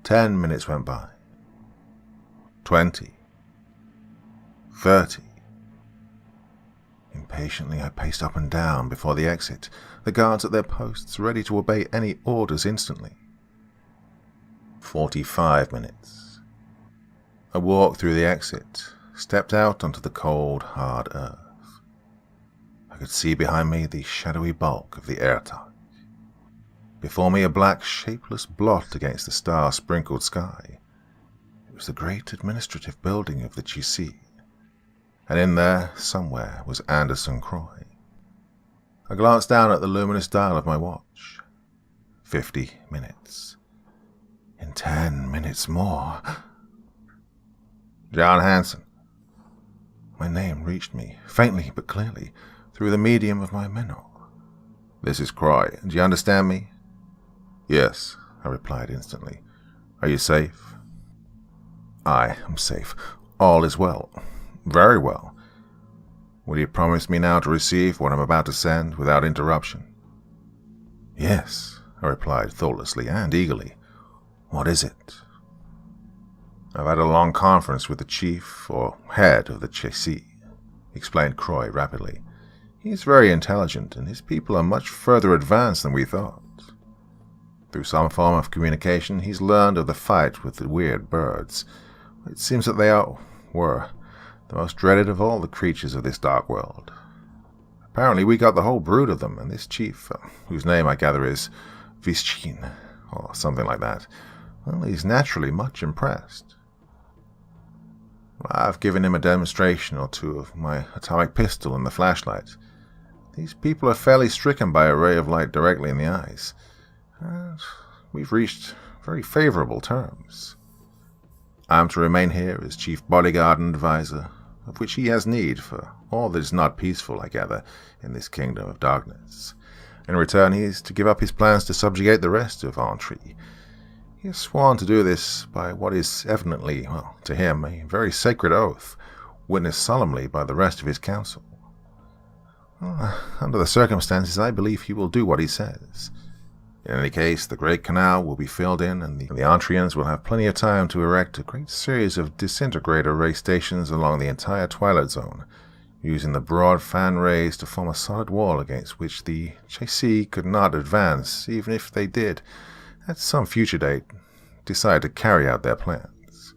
10 minutes went by. 20. 30. Impatiently, I paced up and down before the exit, the guards at their posts, ready to obey any orders instantly. 45 minutes. I walked through the exit, stepped out onto the cold, hard earth. I could see behind me the shadowy bulk of the airtug. Before me, a black, shapeless blot against the star-sprinkled sky. It was the great administrative building of the Chisee, and in there, somewhere, was Anderson Croy. I glanced down at the luminous dial of my watch. 50 minutes. In 10 minutes more. John Hanson. My name reached me, faintly but clearly, through the medium of my menore. This is Croy. Do you understand me? Yes, I replied instantly. Are you safe? I am safe. All is well. Very well. Will you promise me now to receive what I'm about to send without interruption? Yes, I replied thoughtlessly and eagerly. What is it? I've had a long conference with the chief, or head of the Chisee, explained Croy rapidly. He's very intelligent, and his people are much further advanced than we thought. Through some form of communication, he's learned of the fight with the weird birds. It seems that they were the most dreaded of all the creatures of this dark world. Apparently we got the whole brood of them, and this chief, whose name I gather is Vischin, or something like that, well, he's naturally much impressed. I've given him a demonstration or two of my atomic pistol and the flashlight. These people are fairly stricken by a ray of light directly in the eyes. And we've reached very favorable terms. I'm to remain here as chief bodyguard and advisor, of which he has need for all that is not peaceful, I gather, in this kingdom of darkness. In return, he is to give up his plans to subjugate the rest of Antri. He has sworn to do this by what is evidently, well, to him, a very sacred oath, witnessed solemnly by the rest of his council. Well, under the circumstances, I believe he will do what he says. In any case, the Great Canal will be filled in, and the Antrians will have plenty of time to erect a great series of disintegrator ray stations along the entire Twilight Zone, using the broad fan rays to form a solid wall against which the Chisee could not advance, even if they did, at some future date, decide to carry out their plans.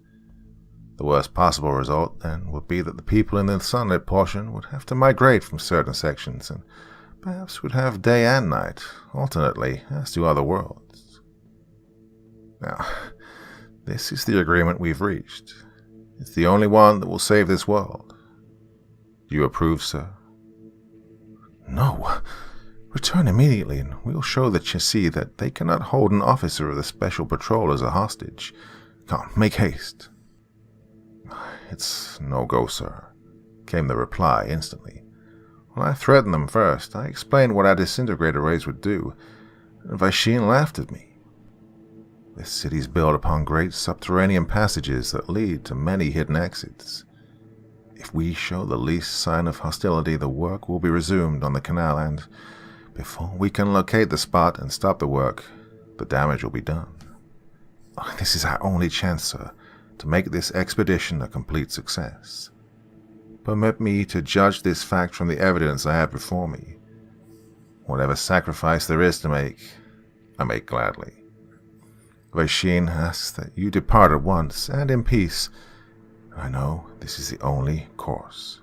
The worst possible result, then, would be that the people in the sunlit portion would have to migrate from certain sections, and perhaps would have day and night, alternately, as do other worlds. Now, this is the agreement we've reached. It's the only one that will save this world. Do you approve, sir? No. Return immediately, and we'll show the Chisee that they cannot hold an officer of the Special Patrol as a hostage. Come, make haste. It's no go, sir, came the reply instantly. When I threatened them first, I explained what our disintegrator rays would do, and Vischin laughed at me. This city's built upon great subterranean passages that lead to many hidden exits. If we show the least sign of hostility, the work will be resumed on the canal, and before we can locate the spot and stop the work, the damage will be done. This is our only chance, sir, to make this expedition a complete success. Permit me to judge this fact from the evidence I have before me. Whatever sacrifice there is to make, I make gladly. Vischin asks that you depart at once and in peace. I know this is the only course.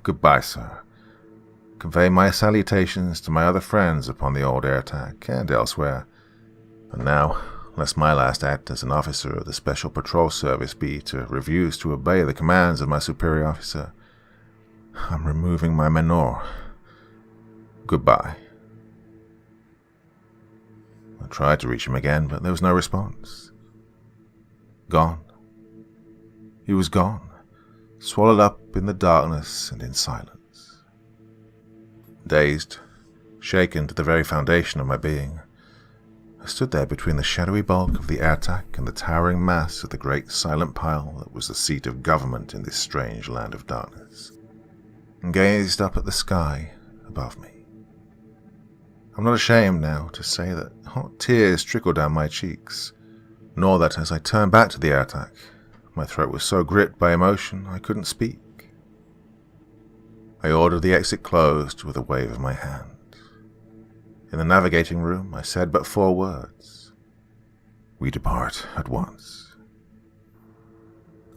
Goodbye, sir. Convey my salutations to my other friends upon the old airtack and elsewhere. And now, lest my last act as an officer of the Special Patrol Service be to refuse to obey the commands of my superior officer, I'm removing my menore. Goodbye. I tried to reach him again, but there was no response. Gone. He was gone, swallowed up in the darkness and in silence. Dazed, shaken to the very foundation of my being, I stood there between the shadowy bulk of the airtack and the towering mass of the great silent pile that was the seat of government in this strange land of darkness, and gazed up at the sky above me. I'm not ashamed now to say that hot tears trickled down my cheeks, nor that as I turned back to the airtack, my throat was so gripped by emotion I couldn't speak. I ordered the exit closed with a wave of my hand. In the navigating room, I said but 4 words. We depart at once.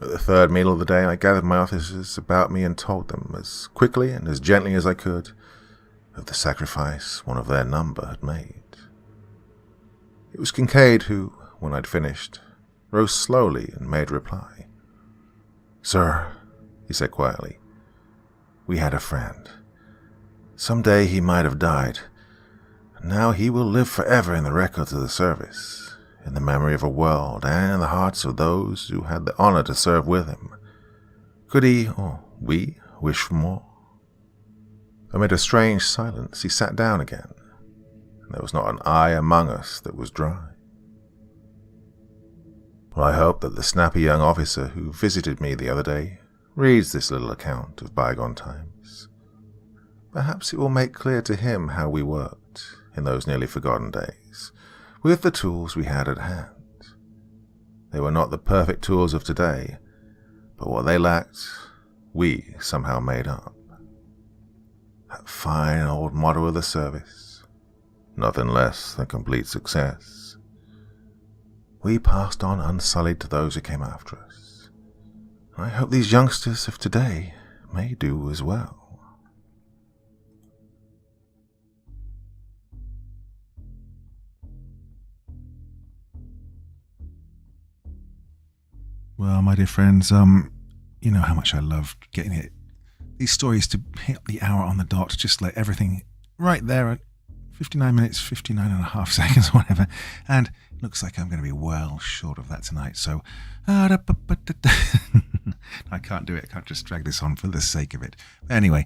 At the 3rd meal of the day, I gathered my officers about me and told them, as quickly and as gently as I could, of the sacrifice one of their number had made. It was Kincaid who, when I'd finished, rose slowly and made reply. "Sir," he said quietly, "we had a friend. Some day he might have died, and now he will live forever in the records of the service, in the memory of a world, and in the hearts of those who had the honor to serve with him. Could he, or we, wish for more?" Amid a strange silence, he sat down again, and there was not an eye among us that was dry. Well, I hope that the snappy young officer who visited me the other day reads this little account of bygone times. Perhaps it will make clear to him how we worked in those nearly forgotten days, with the tools we had at hand. They were not the perfect tools of today, but what they lacked, we somehow made up. That fine old motto of the service, nothing less than complete success. We passed on unsullied to those who came after us. I hope these youngsters of today may do as well. Well, my dear friends, you know how much I love getting these stories to hit the hour on the dot, just like everything right there at 59 minutes, 59 and a half seconds, whatever. And it looks like I'm going to be well short of that tonight. So, I can't do it. I can't just drag this on for the sake of it. But anyway,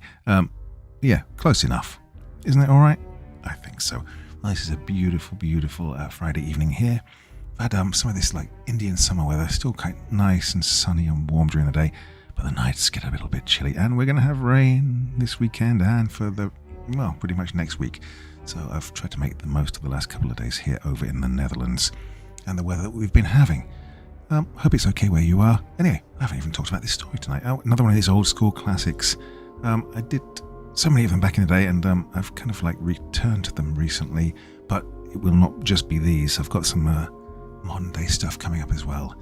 yeah, close enough. Isn't it all right? I think so. Well, this is a beautiful, beautiful Friday evening here. I've had some of this like Indian summer weather, still quite nice and sunny and warm during the day, but the nights get a little bit chilly. And we're going to have rain this weekend and for pretty much next week. So I've tried to make the most of the last couple of days here over in the Netherlands and the weather that we've been having. Hope it's okay where you are. Anyway, I haven't even talked about this story tonight. Oh, another one of these old school classics. I did so many of them back in the day, and I've kind of like returned to them recently, but it will not just be these. I've got some modern day stuff coming up as well.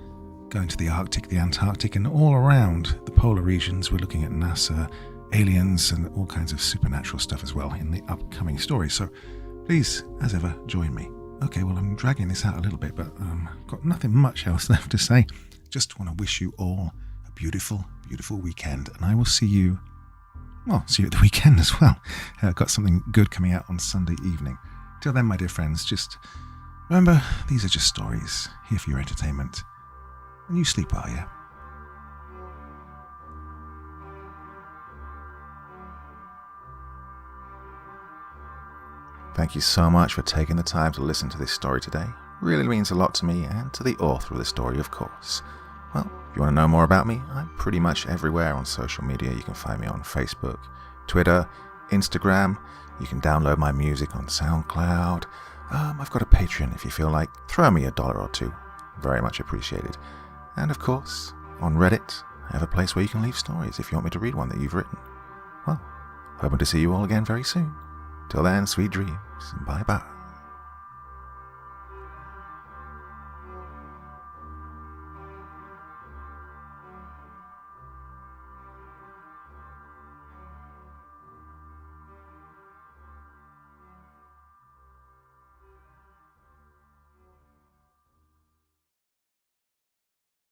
Going to the Arctic, the Antarctic, and all around the polar regions. We're looking at NASA, aliens, and all kinds of supernatural stuff as well in the upcoming stories. So please, as ever, join me. Okay, well, I'm dragging this out a little bit, but I've got nothing much else left to say. Just want to wish you all a beautiful, beautiful weekend, and I will see you at the weekend as well. I've got something good coming out on Sunday evening. Till then, my dear friends, just remember, these are just stories, here for your entertainment. And you sleep well, yeah? Thank you so much for taking the time to listen to this story today. It really means a lot to me and to the author of the story, of course. Well, if you want to know more about me, I'm pretty much everywhere on social media. You can find me on Facebook, Twitter, Instagram. You can download my music on SoundCloud. I've got a Patreon if you feel like. Throw me $1 or $2. Very much appreciated. And of course, on Reddit, I have a place where you can leave stories if you want me to read one that you've written. Well, hoping to see you all again very soon. Till then, sweet dreams, and bye-bye.